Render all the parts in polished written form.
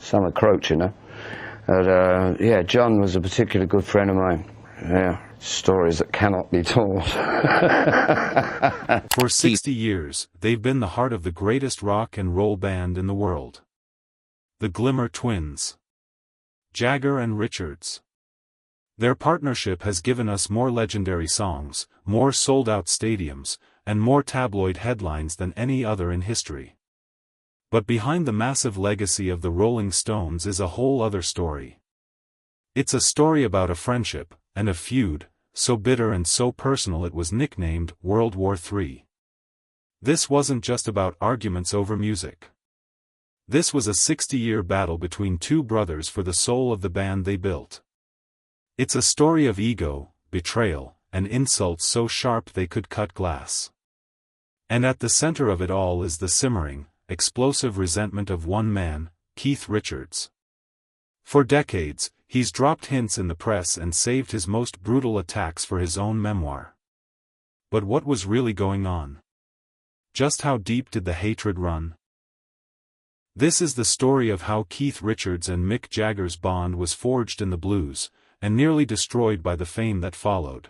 some approach, you know. But, yeah, John was a particularly good friend of mine. Yeah, stories that cannot be told. For 60 years, they've been the heart of the greatest rock and roll band in the world. The Glimmer Twins. Jagger and Richards. Their partnership has given us more legendary songs, more sold-out stadiums, and more tabloid headlines than any other in history. But behind the massive legacy of the Rolling Stones is a whole other story. It's a story about a friendship, and a feud, so bitter and so personal it was nicknamed World War III. This wasn't just about arguments over music. This was a 60-year battle between two brothers for the soul of the band they built. It's a story of ego, betrayal, and insults so sharp they could cut glass. And at the center of it all is the simmering, explosive resentment of one man, Keith Richards. For decades, he's dropped hints in the press and saved his most brutal attacks for his own memoir. But what was really going on? Just how deep did the hatred run? This is the story of how Keith Richards and Mick Jagger's bond was forged in the blues, and nearly destroyed by the fame that followed.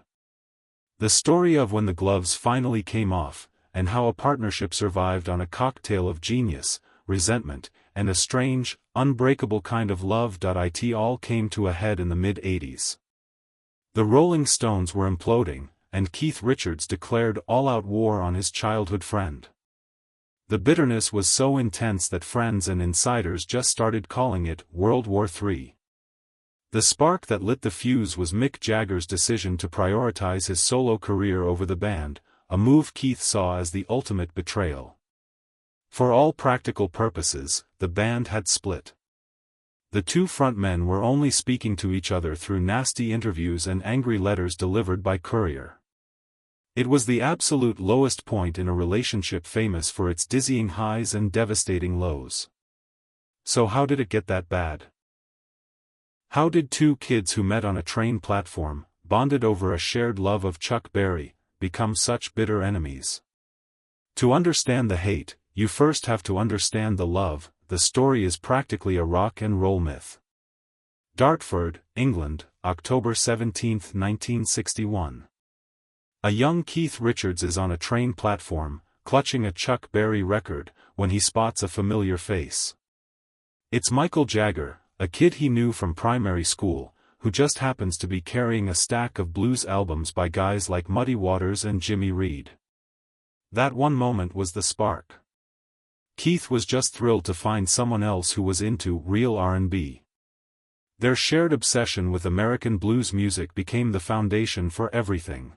The story of when the gloves finally came off, and how a partnership survived on a cocktail of genius, resentment, and a strange, unbreakable kind of love. It all came to a head in the mid-80s. The Rolling Stones were imploding, and Keith Richards declared all-out war on his childhood friend. The bitterness was so intense that friends and insiders just started calling it World War III. The spark that lit the fuse was Mick Jagger's decision to prioritize his solo career over the band, a move Keith saw as the ultimate betrayal. For all practical purposes, the band had split. The two frontmen were only speaking to each other through nasty interviews and angry letters delivered by courier. It was the absolute lowest point in a relationship famous for its dizzying highs and devastating lows. So how did it get that bad? How did two kids who met on a train platform, bonded over a shared love of Chuck Berry, become such bitter enemies? To understand the hate, you first have to understand the love. The story is practically a rock and roll myth. Dartford, England, October 17, 1961. A young Keith Richards is on a train platform, clutching a Chuck Berry record, when he spots a familiar face. It's Michael Jagger, a kid he knew from primary school, who just happens to be carrying a stack of blues albums by guys like Muddy Waters and Jimmy Reed. That one moment was the spark. Keith was just thrilled to find someone else who was into real R&B. Their shared obsession with American blues music became the foundation for everything.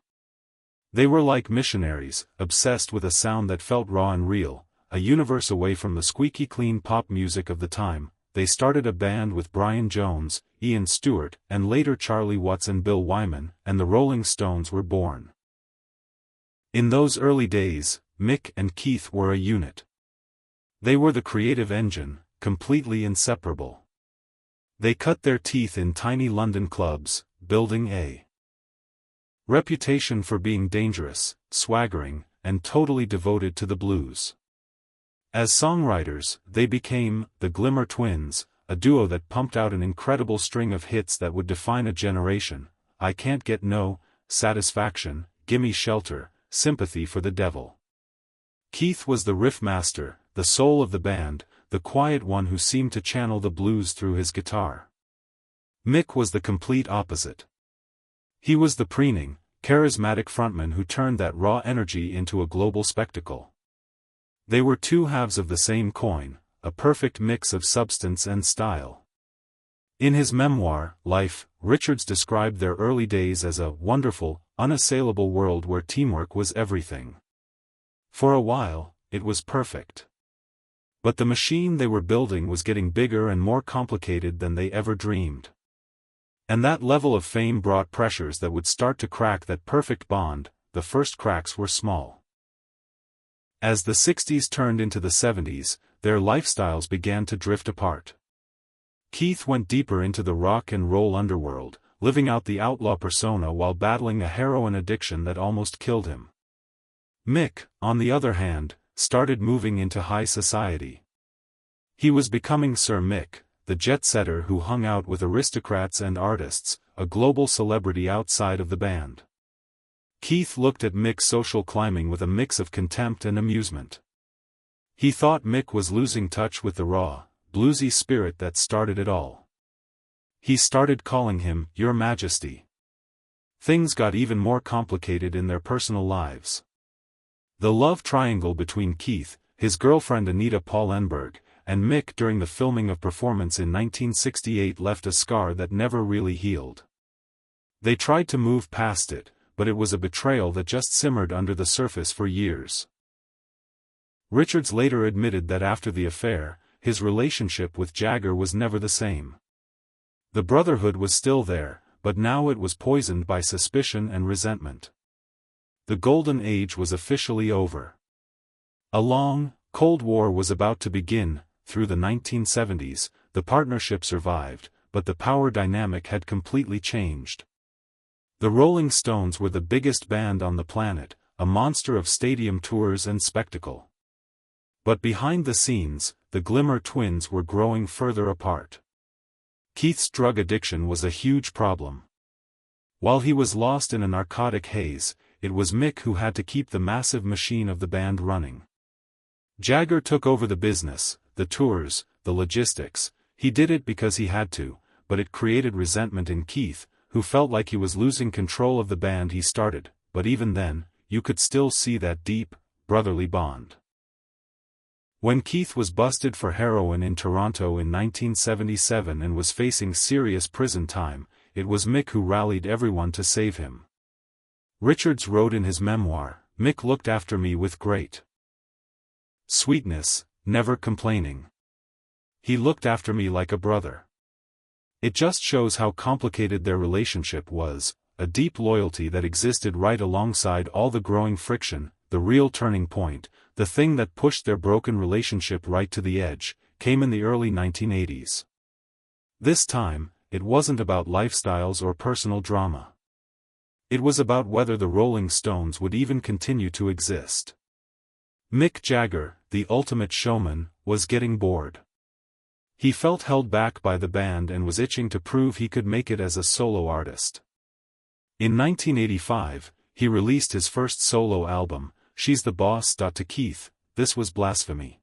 They were like missionaries, obsessed with a sound that felt raw and real, a universe away from the squeaky clean pop music of the time. They started a band with Brian Jones, Ian Stewart, and later Charlie Watts and Bill Wyman, and the Rolling Stones were born. In those early days, Mick and Keith were a unit. They were the creative engine, completely inseparable. They cut their teeth in tiny London clubs, building a reputation for being dangerous, swaggering, and totally devoted to the blues. As songwriters, they became the Glimmer Twins, a duo that pumped out an incredible string of hits that would define a generation: I Can't Get No, Satisfaction, Gimme Shelter, Sympathy for the Devil. Keith was the riff master, the soul of the band, the quiet one who seemed to channel the blues through his guitar. Mick was the complete opposite. He was the preening, charismatic frontman who turned that raw energy into a global spectacle. They were two halves of the same coin, a perfect mix of substance and style. In his memoir, Life, Richards described their early days as a wonderful, unassailable world where teamwork was everything. For a while, it was perfect. But the machine they were building was getting bigger and more complicated than they ever dreamed. And that level of fame brought pressures that would start to crack that perfect bond. The first cracks were small. As the 60s turned into the 70s, their lifestyles began to drift apart. Keith went deeper into the rock and roll underworld, living out the outlaw persona while battling a heroin addiction that almost killed him. Mick, on the other hand, started moving into high society. He was becoming Sir Mick, the jet-setter who hung out with aristocrats and artists, a global celebrity outside of the band. Keith looked at Mick's social climbing with a mix of contempt and amusement. He thought Mick was losing touch with the raw, bluesy spirit that started it all. He started calling him, "Your Majesty." Things got even more complicated in their personal lives. The love triangle between Keith, his girlfriend Anita Pallenberg, and Mick during the filming of Performance in 1968 left a scar that never really healed. They tried to move past it, but it was a betrayal that just simmered under the surface for years. Richards later admitted that after the affair, his relationship with Jagger was never the same. The brotherhood was still there, but now it was poisoned by suspicion and resentment. The golden age was officially over. A long, Cold War was about to begin. Through the 1970s, the partnership survived, but the power dynamic had completely changed. The Rolling Stones were the biggest band on the planet, a monster of stadium tours and spectacle. But behind the scenes, the Glimmer twins were growing further apart. Keith's drug addiction was a huge problem. While he was lost in a narcotic haze, it was Mick who had to keep the massive machine of the band running. Jagger took over the business, the tours, the logistics. He did it because he had to, but it created resentment in Keith, who felt like he was losing control of the band he started, but even then, you could still see that deep, brotherly bond. When Keith was busted for heroin in Toronto in 1977 and was facing serious prison time, it was Mick who rallied everyone to save him. Richards wrote in his memoir, "Mick looked after me with great sweetness, never complaining. He looked after me like a brother." It just shows how complicated their relationship was, a deep loyalty that existed right alongside all the growing friction. The real turning point, the thing that pushed their broken relationship right to the edge, came in the early 1980s. This time, it wasn't about lifestyles or personal drama. It was about whether the Rolling Stones would even continue to exist. Mick Jagger, the ultimate showman, was getting bored. He felt held back by the band and was itching to prove he could make it as a solo artist. In 1985, he released his first solo album, She's the Boss. To Keith, this was blasphemy.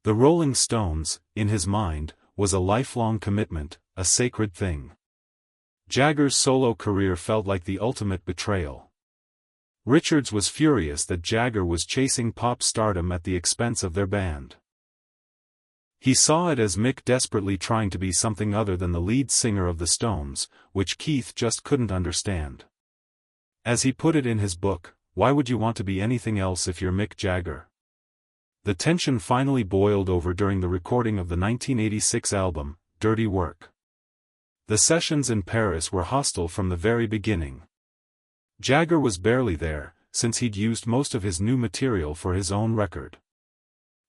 The Rolling Stones, in his mind, was a lifelong commitment, a sacred thing. Jagger's solo career felt like the ultimate betrayal. Richards was furious that Jagger was chasing pop stardom at the expense of their band. He saw it as Mick desperately trying to be something other than the lead singer of the Stones, which Keith just couldn't understand. As he put it in his book, "Why would you want to be anything else if you're Mick Jagger?" The tension finally boiled over during the recording of the 1986 album, Dirty Work. The sessions in Paris were hostile from the very beginning. Jagger was barely there, since he'd used most of his new material for his own record.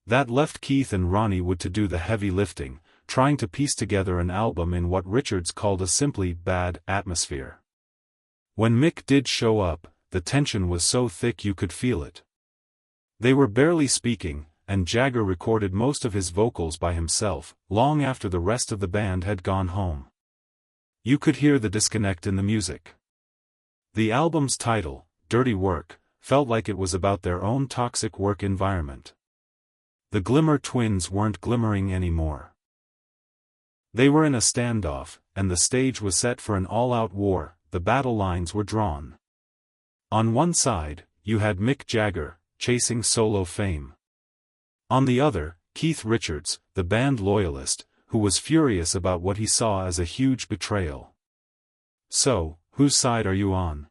That left Keith and Ronnie Wood to do the heavy lifting, trying to piece together an album in what Richards called a simply bad atmosphere. When Mick did show up, the tension was so thick you could feel it. They were barely speaking, and Jagger recorded most of his vocals by himself, long after the rest of the band had gone home. You could hear the disconnect in the music. The album's title, Dirty Work, felt like it was about their own toxic work environment. The Glimmer twins weren't glimmering anymore. They were in a standoff, and the stage was set for an all-out war. The battle lines were drawn. On one side, you had Mick Jagger, chasing solo fame. On the other, Keith Richards, the band loyalist, who was furious about what he saw as a huge betrayal. So, whose side are you on?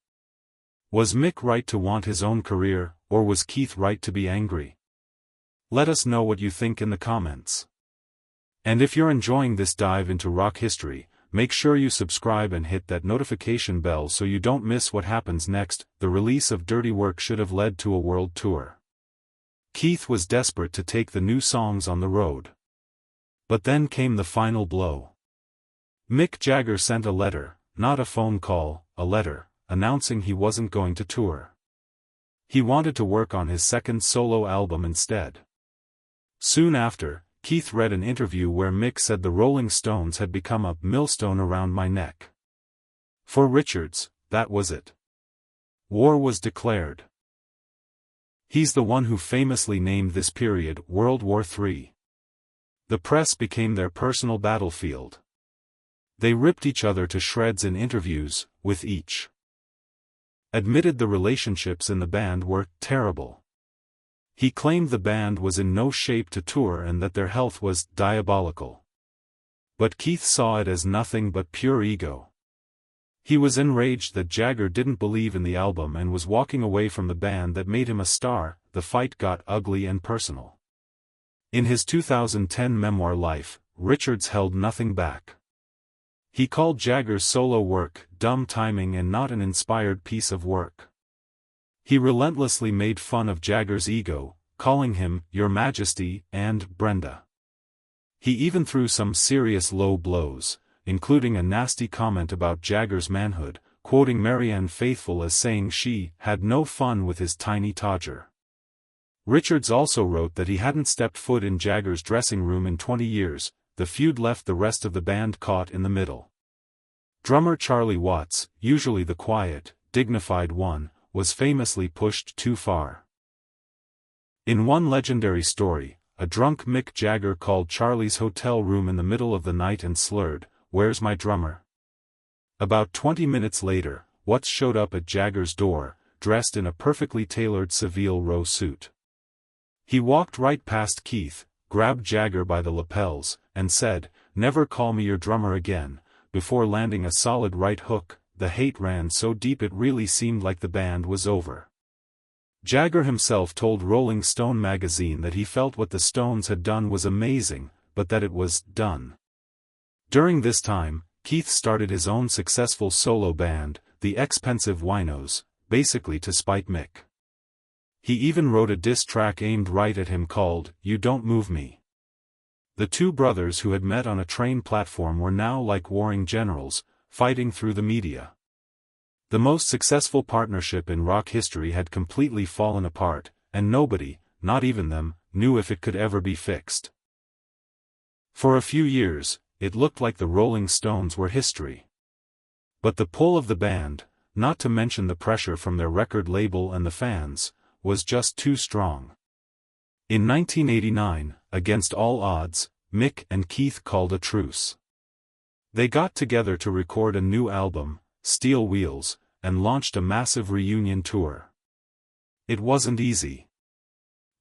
Was Mick right to want his own career, or was Keith right to be angry? Let us know what you think in the comments. And if you're enjoying this dive into rock history, make sure you subscribe and hit that notification bell so you don't miss what happens next. The release of Dirty Work should have led to a world tour. Keith was desperate to take the new songs on the road. But then came the final blow. Mick Jagger sent a letter, not a phone call, a letter, announcing he wasn't going to tour. He wanted to work on his second solo album instead. Soon after, Keith read an interview where Mick said the Rolling Stones had become a millstone around my neck. For Richards, that was it. War was declared. He's the one who famously named this period World War III. The press became their personal battlefield. They ripped each other to shreds in interviews, with each admitted the relationships in the band were terrible. He claimed the band was in no shape to tour and that their health was diabolical. But Keith saw it as nothing but pure ego. He was enraged that Jagger didn't believe in the album and was walking away from the band that made him a star. The fight got ugly and personal. In his 2010 memoir Life, Richards held nothing back. He called Jagger's solo work dumb timing and not an inspired piece of work. He relentlessly made fun of Jagger's ego, calling him Your Majesty and Brenda. He even threw some serious low blows, including a nasty comment about Jagger's manhood, quoting Marianne Faithfull as saying she had no fun with his tiny todger. Richards also wrote that he hadn't stepped foot in Jagger's dressing room in 20 years. The feud left the rest of the band caught in the middle. Drummer Charlie Watts, usually the quiet, dignified one, was famously pushed too far. In one legendary story, a drunk Mick Jagger called Charlie's hotel room in the middle of the night and slurred, "Where's my drummer?" About 20 minutes later, Watts showed up at Jagger's door, dressed in a perfectly tailored Savile Row suit. He walked right past Keith, grabbed Jagger by the lapels, and said, "Never call me your drummer again," before landing a solid right hook. The hate ran so deep it really seemed like the band was over. Jagger himself told Rolling Stone magazine that he felt what the Stones had done was amazing, but that it was done. During this time, Keith started his own successful solo band, the X-Pensive Winos, basically to spite Mick. He even wrote a diss track aimed right at him called You Don't Move Me. The two brothers who had met on a train platform were now like warring generals, fighting through the media. The most successful partnership in rock history had completely fallen apart, and nobody, not even them, knew if it could ever be fixed. For a few years, it looked like the Rolling Stones were history. But the pull of the band, not to mention the pressure from their record label and the fans, was just too strong. In 1989, against all odds, Mick and Keith called a truce. They got together to record a new album, Steel Wheels, and launched a massive reunion tour. It wasn't easy.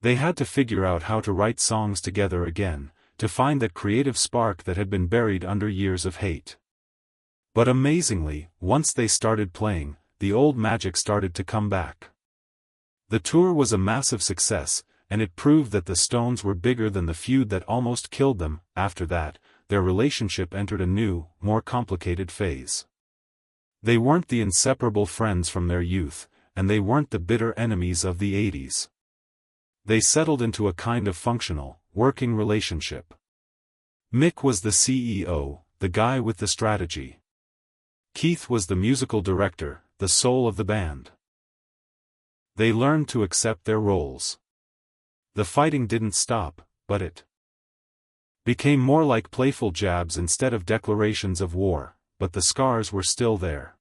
They had to figure out how to write songs together again, to find that creative spark that had been buried under years of hate. But amazingly, once they started playing, the old magic started to come back. The tour was a massive success, and it proved that the Stones were bigger than the feud that almost killed them. After that, their relationship entered a new, more complicated phase. They weren't the inseparable friends from their youth, and they weren't the bitter enemies of the 80s. They settled into a kind of functional, working relationship. Mick was the CEO, the guy with the strategy. Keith was the musical director, the soul of the band. They learned to accept their roles. The fighting didn't stop, but it became more like playful jabs instead of declarations of war, but the scars were still there.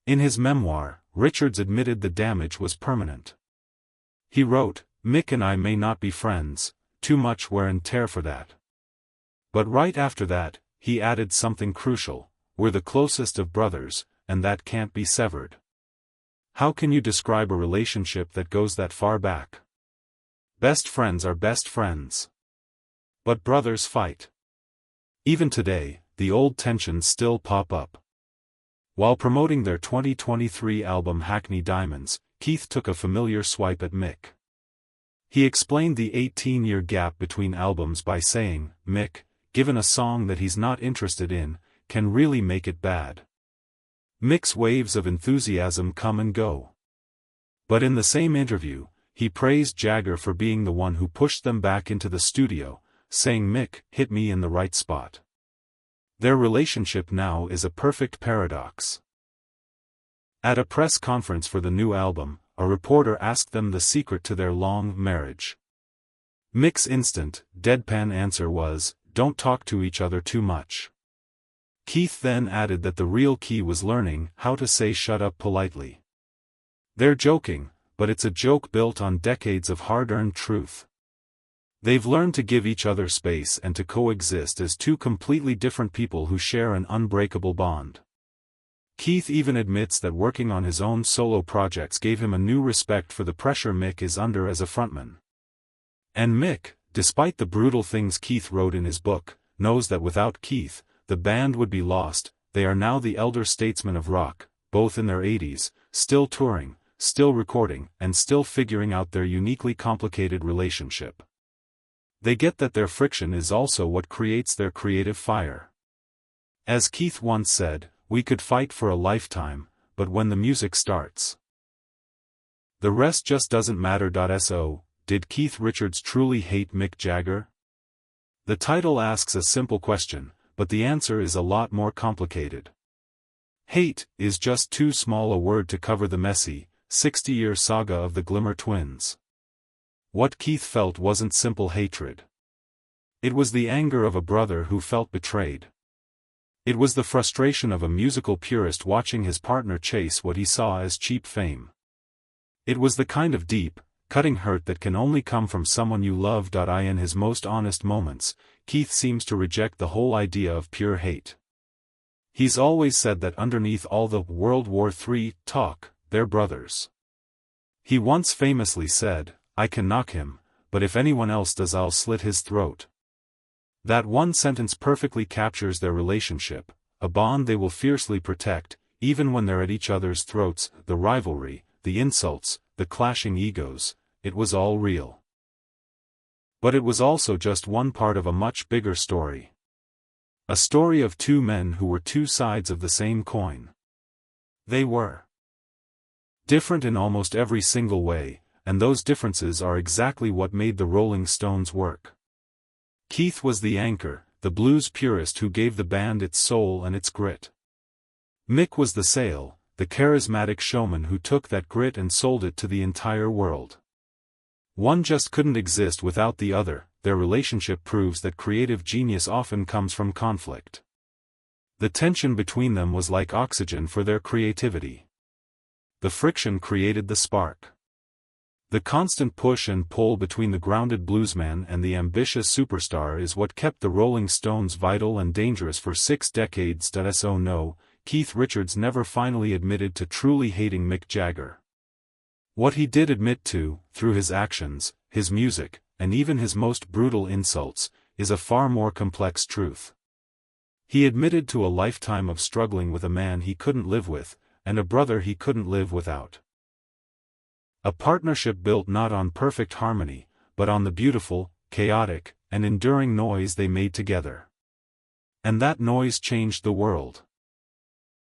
In his memoir, Richards admitted the damage was permanent. He wrote, "Mick and I may not be friends, too much wear and tear for that." But right after that, he added something crucial, "We're the closest of brothers, and that can't be severed." How can you describe a relationship that goes that far back? Best friends are best friends. But brothers fight. Even today, the old tensions still pop up. While promoting their 2023 album Hackney Diamonds, Keith took a familiar swipe at Mick. He explained the 18-year gap between albums by saying, "Mick, given a song that he's not interested in, can really make it bad." Mick's waves of enthusiasm come and go. But in the same interview, he praised Jagger for being the one who pushed them back into the studio, saying Mick hit me in the right spot. Their relationship now is a perfect paradox. At a press conference for the new album, a reporter asked them the secret to their long marriage. Mick's instant, deadpan answer was, "Don't talk to each other too much." Keith then added that the real key was learning how to say shut up politely. They're joking, but it's a joke built on decades of hard-earned truth. They've learned to give each other space and to coexist as two completely different people who share an unbreakable bond. Keith even admits that working on his own solo projects gave him a new respect for the pressure Mick is under as a frontman. And Mick, despite the brutal things Keith wrote in his book, knows that without Keith, the band would be lost. They are now the elder statesmen of rock, both in their 80s, still touring, still recording, and still figuring out their uniquely complicated relationship. They get that their friction is also what creates their creative fire. As Keith once said, "We could fight for a lifetime, but when the music starts, the rest just doesn't matter." So, did Keith Richards truly hate Mick Jagger? The title asks a simple question, but the answer is a lot more complicated. Hate is just too small a word to cover the messy, 60-year saga of the Glimmer Twins. What Keith felt wasn't simple hatred. It was the anger of a brother who felt betrayed. It was the frustration of a musical purist watching his partner chase what he saw as cheap fame. It was the kind of deep, cutting hurt that can only come from someone you love. In his most honest moments, Keith seems to reject the whole idea of pure hate. He's always said that underneath all the World War III talk, they're brothers. He once famously said, "I can knock him, but if anyone else does I'll slit his throat." That one sentence perfectly captures their relationship, a bond they will fiercely protect, even when they're at each other's throats. The rivalry, the insults, the clashing egos, it was all real. But it was also just one part of a much bigger story. A story of two men who were two sides of the same coin. They were different in almost every single way, and those differences are exactly what made the Rolling Stones work. Keith was the anchor, the blues purist who gave the band its soul and its grit. Mick was the sail, the charismatic showman who took that grit and sold it to the entire world. One just couldn't exist without the other. Their relationship proves that creative genius often comes from conflict. The tension between them was like oxygen for their creativity. The friction created the spark. The constant push and pull between the grounded bluesman and the ambitious superstar is what kept the Rolling Stones vital and dangerous for 6 decades. So no, Keith Richards never finally admitted to truly hating Mick Jagger. What he did admit to, through his actions, his music, and even his most brutal insults, is a far more complex truth. He admitted to a lifetime of struggling with a man he couldn't live with, and a brother he couldn't live without. A partnership built not on perfect harmony, but on the beautiful, chaotic, and enduring noise they made together. And that noise changed the world.